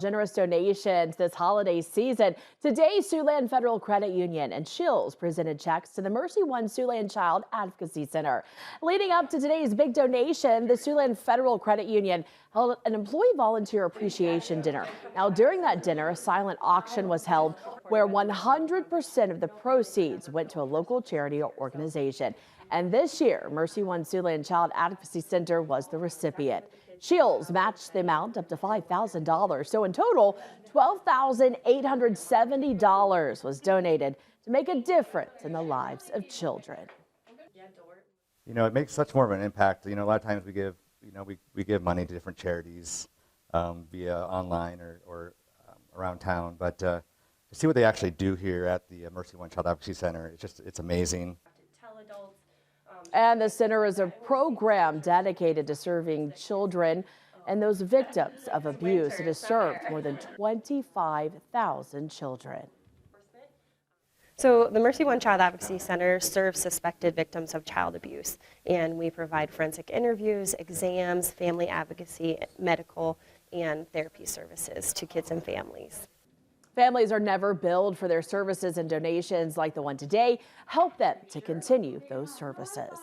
Generous donations this holiday season. Today, Siouxland Federal Credit Union and Scheels presented checks to the MercyOne Siouxland Child Advocacy Center. Leading up to today's big donation, the Siouxland Federal Credit Union held an employee volunteer appreciation dinner. Now, during that dinner, a silent auction was held where 100% of the proceeds went to a local charity or organization. And this year, MercyOne Siouxland Child Advocacy Center was the recipient. Scheels matched the amount up to $5,000. So in total, $12,870 was donated to make a difference in the lives of children. You know, it makes such more of an impact. You know, a lot of times we give, we give money to different charities via online or around town. But to see what they actually do here at the MercyOne Child Advocacy Center, it's amazing. And the center is a program dedicated to serving children and those victims of abuse. It has served more than 25,000 children. So the MercyOne Child Advocacy Center serves suspected victims of child abuse, and we provide forensic interviews, exams, family advocacy, medical, and therapy services to kids and families. Families are never billed for their services, and donations like the one today help them to continue those services.